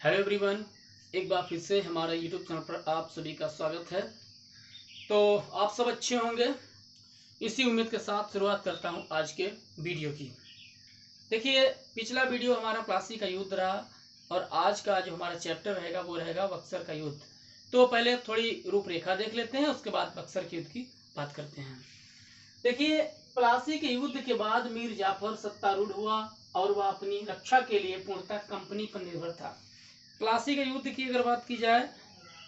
Hello everyone, एक बार फिर से हमारे यूट्यूब चैनल पर आप सभी का स्वागत है। तो आप सब अच्छे होंगे, इसी उम्मीद के साथ शुरुआत करता हूं आज के वीडियो की। देखिए, पिछला वीडियो हमारा प्लासी का युद्ध रहा और आज का जो हमारा चैप्टर रहेगा वो रहेगा बक्सर का युद्ध। तो पहले थोड़ी रूपरेखा देख लेते हैं, उसके बाद बक्सर के युद्ध की बात करते हैं। देखिए, प्लासी के युद्ध के बाद मीर जाफर सत्तारूढ़ हुआ और वह अपनी रक्षा के लिए पूर्णतः कंपनी पर निर्भर था। प्लासी के युद्ध की अगर बात की जाए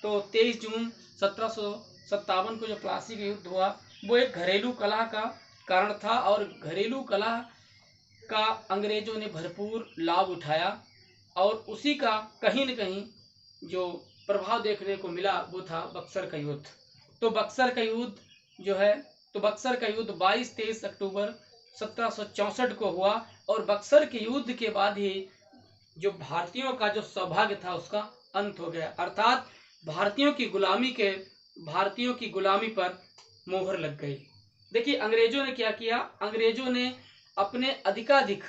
तो 23 जून 1757 को जो प्लासी का युद्ध हुआ वो एक घरेलू कलह का कारण था और घरेलू कलह का अंग्रेजों ने भरपूर लाभ उठाया और उसी का कहीं न कहीं जो प्रभाव देखने को मिला वो था बक्सर का युद्ध। तो बक्सर का युद्ध जो है बक्सर का युद्ध 22-23 अक्टूबर 1764 को हुआ और बक्सर के युद्ध के बाद ही जो भारतीयों का जो सौभाग्य था उसका अंत हो गया, अर्थात भारतीयों की गुलामी पर मोहर लग गई। देखिए, अंग्रेजों ने क्या किया, अंग्रेजों ने अपने अधिकाधिक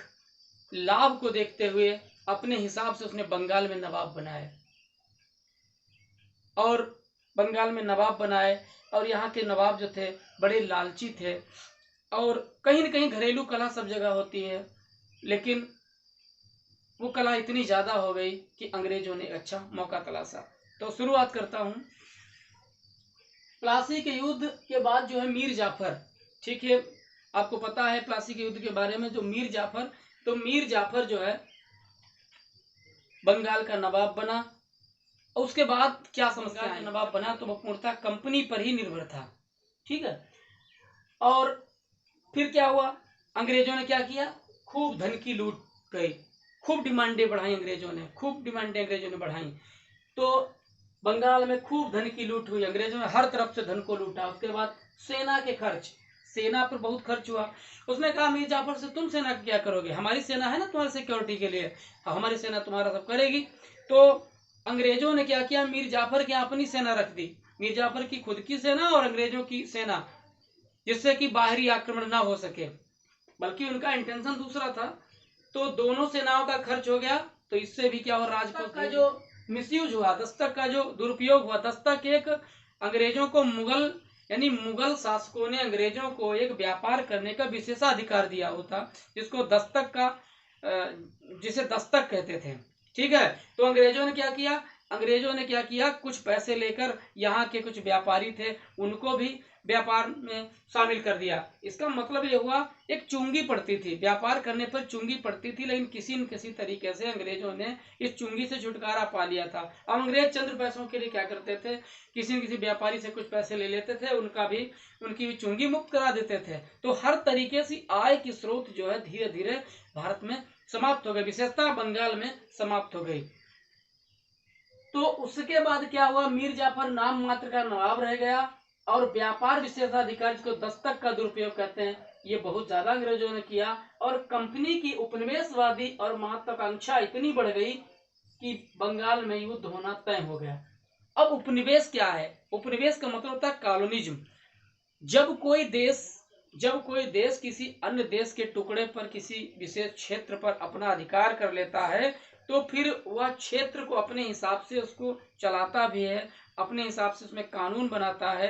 लाभ को देखते हुए अपने हिसाब से उसने बंगाल में नवाब बनाए और यहाँ के नवाब जो थे बड़े लालची थे और कहीं न कहीं घरेलू कलह सब जगह होती है, लेकिन वो कला इतनी ज्यादा हो गई कि अंग्रेजों ने अच्छा मौका तलाशा। तो शुरुआत करता हूं। प्लासी के युद्ध के बाद जो है मीर जाफर, ठीक है, आपको पता है प्लासी के युद्ध के बारे में। जो मीर जाफर जो है बंगाल का नवाब बना और उसके बाद क्या समस्या है, नवाब बना तो वो पूर्णतः कंपनी पर ही निर्भर था, ठीक है। और फिर क्या हुआ, अंग्रेजों ने क्या किया, खूब धन की लूट गई, खूब डिमांडें बढ़ाई अंग्रेजों ने बढ़ाई। तो बंगाल में खूब धन की लूट हुई, अंग्रेजों ने हर तरफ से धन को लूटा। उसके बाद सेना पर बहुत खर्च हुआ। उसने कहा मीर जाफर से, तुम सेना क्या करोगे, हमारी सेना है ना तुम्हारी सिक्योरिटी के लिए, हमारी सेना तुम्हारा सब करेगी। तो अंग्रेजों ने क्या किया, मीर जाफर की अपनी सेना रख दी, मीर जाफर की खुद की सेना और अंग्रेजों की सेना, जिससे कि बाहरी आक्रमण ना हो सके, बल्कि उनका इंटेंशन दूसरा था। तो दोनों सेनाओं का खर्च हो गया। तो इससे भी क्या हुआ, राजकोष का जो मिसयूज हुआ, दस्तक का जो दुरुपयोग हुआ, दस्तक एक अंग्रेजों को मुगल शासकों ने अंग्रेजों को एक व्यापार करने का विशेषाधिकार दिया होता, जिसको जिसे दस्तक कहते थे, ठीक है। तो अंग्रेजों ने क्या किया, कुछ पैसे लेकर यहाँ के कुछ व्यापारी थे उनको भी व्यापार में शामिल कर दिया। इसका मतलब ये हुआ, एक चुंगी पड़ती थी, व्यापार करने पर चुंगी पड़ती थी, लेकिन किसी न किसी तरीके से अंग्रेजों ने इस चुंगी से छुटकारा पा लिया था। अब अंग्रेज चंद्र पैसों के लिए क्या करते थे, किसी न किसी व्यापारी से कुछ पैसे ले लेते थे, उनकी भी चुंगी मुक्त करा देते थे। तो हर तरीके से आय की स्रोत जो है धीरे धीरे भारत में समाप्त हो गई, विशेषता बंगाल में समाप्त हो गई। तो उसके बाद क्या हुआ, मीर जाफर नाम मात्र का नवाब रह गया और व्यापार विशेषाधिकार, जिसको दस्तक का दुरुपयोग कहते हैं, ये बहुत ज्यादा अंग्रेजों ने किया और कंपनी की उपनिवेशवादी और महत्वाकांक्षा इतनी बढ़ गई कि बंगाल में युद्ध होना तय हो गया। अब उपनिवेश क्या है, उपनिवेश का मतलब होता है कॉलोनिज्म। जब कोई देश किसी अन्य देश के टुकड़े पर, किसी विशेष क्षेत्र पर अपना अधिकार कर लेता है तो फिर वह क्षेत्र को अपने हिसाब से उसको चलाता भी है, अपने हिसाब से उसमें कानून बनाता है।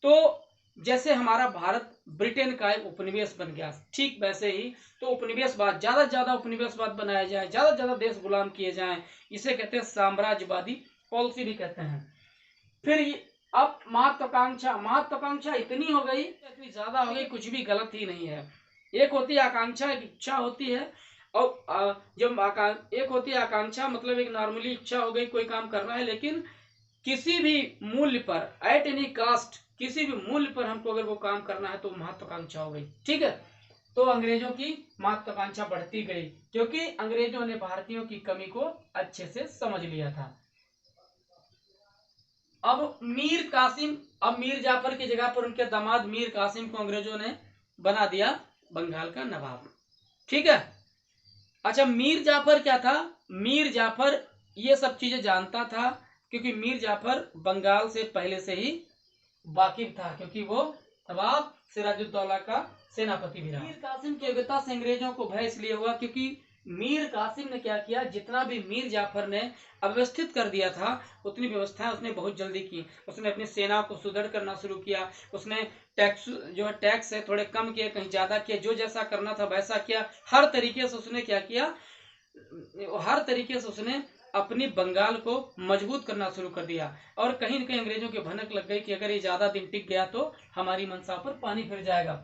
तो जैसे हमारा भारत ब्रिटेन का एक उपनिवेश बन गया, ठीक वैसे ही तो उपनिवेशवाद, ज्यादा से ज्यादा उपनिवेशवाद बनाया जाए, ज्यादा से ज्यादा देश गुलाम किए जाएं, इसे कहते हैं साम्राज्यवादी पॉलिसी भी कहते हैं। फिर अब महत्वाकांक्षा इतनी हो गई, इतनी ज्यादा हो गई, कुछ भी गलत ही नहीं है। एक होती है आकांक्षा, एक इच्छा होती है। और एक होती है आकांक्षा, मतलब एक नॉर्मली इच्छा हो गई कोई काम करना है, लेकिन किसी भी मूल्य पर, एट एनी कास्ट, किसी भी मूल्य पर हमको अगर वो काम करना है तो महत्वाकांक्षा हो गई, ठीक है। तो अंग्रेजों की महत्वाकांक्षा बढ़ती गई क्योंकि अंग्रेजों ने भारतीयों की कमी को अच्छे से समझ लिया था। अब मीर जाफर की जगह पर उनके दामाद मीर कासिम को अंग्रेजों ने बना दिया बंगाल का नवाब, ठीक है। अच्छा, मीर जाफर क्या था, मीर जाफर ये सब चीजें जानता था क्योंकि मीर जाफर बंगाल से पहले से ही वाकिफ था, क्योंकि वो नवाब सिराजुद्दौला का सेनापति भी रहा। मीर कासिम की योग्यता से अंग्रेजों को भय इसलिए हुआ क्योंकि मीर कासिम ने क्या किया, जितना भी मीर जाफर ने अव्यवस्थित कर दिया था उतनी व्यवस्थाएं उसने बहुत जल्दी की। उसने अपनी सेना को सुदृढ़ करना शुरू किया। उसने टैक्स है थोड़े कम किए, कहीं ज्यादा किया, जो जैसा करना था वैसा किया। हर तरीके से उसने क्या किया, हर तरीके से उसने अपनी बंगाल को मजबूत करना शुरू कर दिया। और कहीं न कहीं अंग्रेजों की भनक लग गई कि अगर ये ज्यादा दिन टिक गया तो हमारी मंशा पर पानी फिर जाएगा।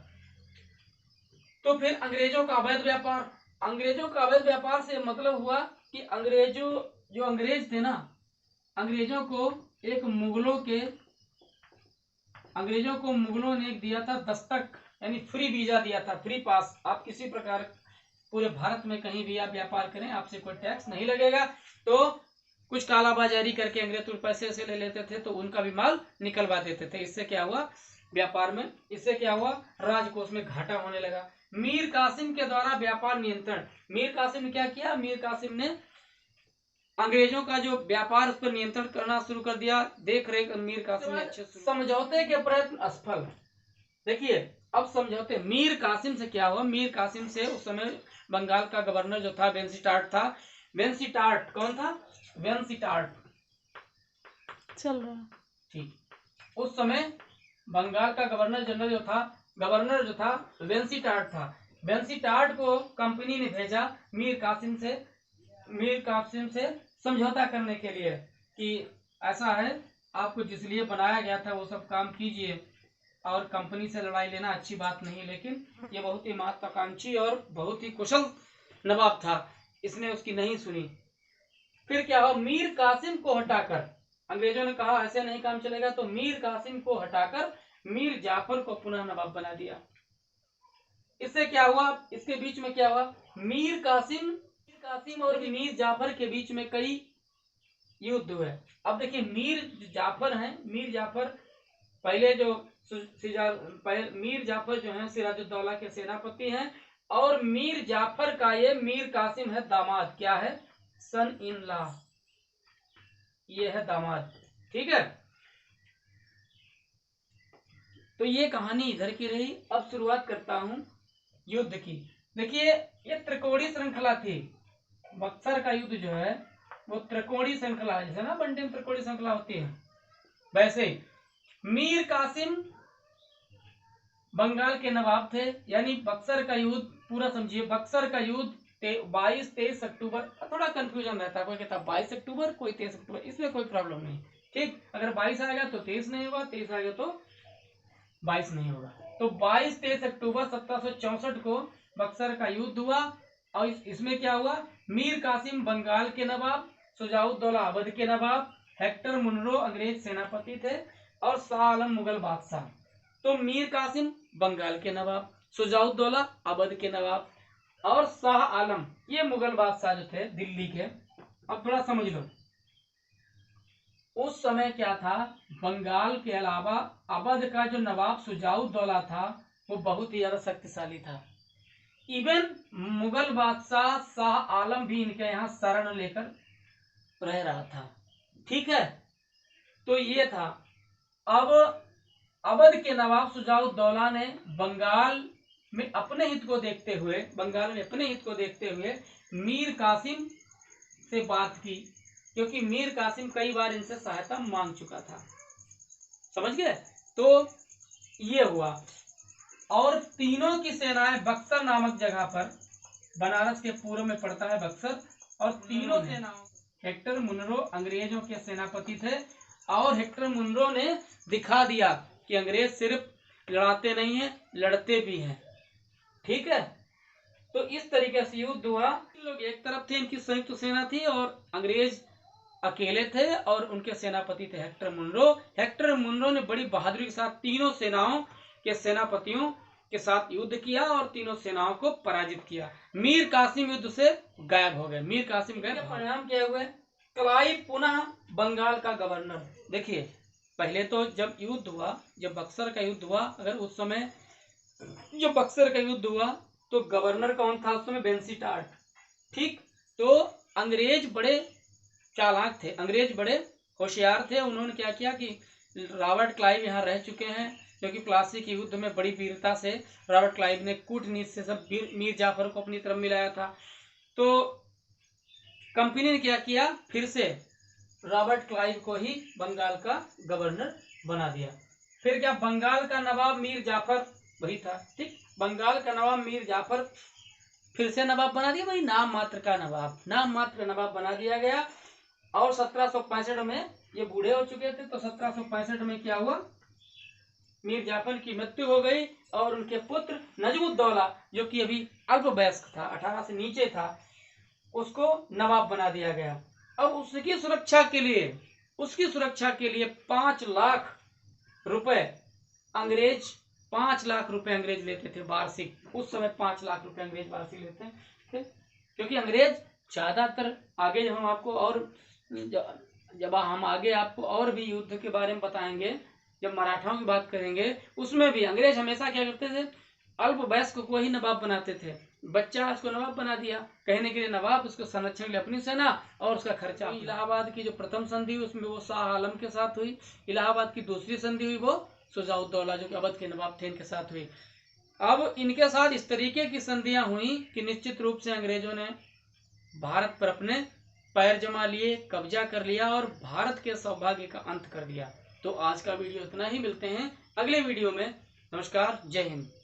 तो फिर अंग्रेजों का अवैध व्यापार, अंग्रेजों का अवैध व्यापार से मतलब हुआ कि जो अंग्रेज थे ना, अंग्रेजों को मुगलों ने एक दिया था दस्तक, यानी फ्री वीजा दिया था, फ्री पास। आप किसी प्रकार पूरे भारत में कहीं भी आप व्यापार करें, आपसे कोई टैक्स नहीं लगेगा। तो कुछ कालाबाजारी करके अंग्रेज तो पैसे ऐसे ले लेते थे तो उनका भी माल निकलवा देते थे। इससे क्या हुआ, व्यापार में इससे क्या हुआ, राजकोष में घाटा होने लगा। मीर कासिम के द्वारा व्यापार नियंत्रण, मीर कासिम ने क्या किया, मीर कासिम ने अंग्रेजों का जो व्यापार उस पर नियंत्रण करना शुरू कर दिया। देख रेख मीर कासिम ने अच्छे समझौते के प्रयत्न असफल। देखिए अब समझौते, मीर कासिम से क्या हुआ, मीर कासिम से उस समय बंगाल का गवर्नर जो था वेंसिटार्ट था। वेंसिटार्ट कौन था, वेंसिटार्ट चल रहा, ठीक। उस समय बंगाल का गवर्नर जो था वेंसिटार्ट था। वेंसिटार्ट को कंपनी ने भेजा मीर कासिम से समझौता करने के लिए कि ऐसा है, आपको जिस लिए बनाया गया था वो सब काम कीजिए, और कंपनी से लड़ाई लेना अच्छी बात नहीं। लेकिन ये बहुत ही महत्वाकांक्षी और बहुत ही कुशल नवाब था, इसने उसकी नहीं सुनी। फिर क्या हुआ, मीर कासिम को हटाकर, अंग्रेजों ने कहा ऐसे नहीं काम चलेगा, तो मीर कासिम को हटाकर मीर जाफर को पुनः नवाब बना दिया। इससे क्या हुआ, इसके बीच में क्या हुआ, मीर कासिम और मीर जाफर के बीच में कई युद्ध हुए। अब देखिए मीर जाफर मीर जाफर जो है सिराजुद्दौला के सेनापति हैं, और मीर जाफर का ये मीर कासिम है दामाद। क्या है, सन इन लॉ, ये है दामाद, ठीक है। तो ये कहानी इधर की रही। अब शुरुआत करता हूं युद्ध की। देखिए ये त्रिकोणीय श्रृंखला थी, बक्सर का युद्ध जो है वो त्रिकोणीय श्रृंखला है, जैसे ना वनडे में त्रिकोणीय श्रृंखला होती है, वैसे मीर कासिम बंगाल के नवाब थे। यानी बक्सर का युद्ध पूरा समझिए, बक्सर का युद्ध 22-23 अक्टूबर, थोड़ा कंफ्यूजन रहता है, कोई कहता है 22 अक्टूबर, कोई 23 अक्टूबर, इसमें कोई प्रॉब्लम नहीं, ठीक। अगर 22 आएगा तो 23 नहीं होगा, 23 आएगा तो 22 नहीं होगा। तो 22-23 अक्टूबर 1764 को बक्सर का युद्ध हुआ। और इसमें क्या हुआ, मीर कासिम बंगाल के नवाब, शुजाउद्दौला अवध के नवाब, हेक्टर मुनरो अंग्रेज सेनापति थे, और शाह आलम मुगल बादशाह। तो मीर कासिम बंगाल के नवाब, शुजाउद्दौला अवध के नवाब, और शाह आलम ये मुगल बादशाह जो थे दिल्ली के। अब थोड़ा समझ लो, उस समय क्या था, बंगाल के अलावा अवध का जो नवाब शुजाउद्दौला था वो बहुत ही ज्यादा शक्तिशाली था। इवन मुगल बादशाह शाह आलम भी इनके यहाँ शरण लेकर रह रहा था, ठीक है। तो ये था। अब अवध के नवाब शुजाउद्दौला ने बंगाल में अपने हित को देखते हुए मीर कासिम से बात की, क्योंकि मीर कासिम कई बार इनसे सहायता मांग चुका था, समझ गए। तो ये हुआ, और तीनों की सेनाएं बक्सर नामक जगह पर, बनारस के पूर्व में पड़ता है बक्सर, और तीनों सेनाओं, हेक्टर मुनरो अंग्रेजों के सेनापति थे, और हेक्टर मुनरो ने दिखा दिया कि अंग्रेज सिर्फ लड़ाते नहीं हैं, लड़ते भी हैं, ठीक है। तो इस तरीके से युद्ध हुआ। लोग एक तरफ थे, इनकी संयुक्त सेना थी, और अंग्रेज अकेले थे, और उनके सेनापति थे हेक्टर मुनरो। हेक्टर मुनरो ने बड़ी बहादुरी के साथ तीनों सेनाओं के सेनापतियों के साथ युद्ध किया और तीनों सेनाओं को पराजित किया। मीर कासिम युद्ध से गायब हो गए, मीर कासिम गए। परिणाम क्या हुए, क्लाइव पुनः बंगाल का गवर्नर। देखिए पहले तो जब युद्ध हुआ, जब बक्सर का युद्ध हुआ, अगर उस समय जब बक्सर का युद्ध हुआ तो गवर्नर कौन था उस समय, वेंसिटार्ट, ठीक। तो अंग्रेज बड़े चालाक थे, अंग्रेज बड़े होशियार थे। उन्होंने क्या किया कि रॉबर्ट क्लाइव यहाँ रह चुके हैं, क्योंकि प्लासी के युद्ध में बड़ी वीरता से रॉबर्ट क्लाइव ने कूटनीति से सब मीर जाफर को अपनी तरफ मिलाया था। तो कंपनी ने क्या किया, फिर से रॉबर्ट क्लाइव को ही बंगाल का गवर्नर बना दिया। फिर क्या, बंगाल का नवाब मीर जाफर वही था, ठीक, बंगाल का नवाब मीर जाफर फिर से नवाब बना दिया, वही नाम मात्र का नवाब, नाम मात्र का नवाब बना दिया गया। और 1765 में ये बूढ़े हो चुके थे, तो 1765 में क्या हुआ, मीर जाफर की मृत्यु हो गई और उनके पुत्र नजमुद्दौला, जो कि अभी अल्प वयस्क था, 18 से नीचे था, उसको नवाब बना दिया गया। अब उसकी सुरक्षा के लिए, उसकी सुरक्षा के लिए 5 लाख रुपए अंग्रेज, 5 लाख रुपए अंग्रेज लेते थे वार्षिक। उस समय 5 लाख रुपए अंग्रेज वार्षिक लेते थे, क्योंकि अंग्रेज ज्यादातर, आगे जब हम आपको और जब हम आगे आपको और भी युद्ध के बारे में बताएंगे, जब मराठाओं की बात करेंगे, उसमें भी अंग्रेज हमेशा क्या करते थे, अल्प वयस्क को ही नवाब बनाते थे। बच्चा उसको नवाब बना दिया, कहने के लिए नवाब, उसको संरक्षण के लिए अपनी सेना और उसका खर्चा। इलाहाबाद की जो प्रथम संधि हुई उसमें वो शाह आलम के साथ हुई। इलाहाबाद की दूसरी संधि हुई वो शुजाउद्दौला जो कि अवध के नवाब थे इनके साथ हुई। अब इनके साथ इस तरीके की संधियां हुई कि निश्चित रूप से अंग्रेजों ने भारत पर अपने पैर जमा लिए, कब्जा कर लिया और भारत के सौभाग्य का अंत कर दिया। तो आज का वीडियो इतना ही, मिलते हैं अगले वीडियो में। नमस्कार, जय हिंद।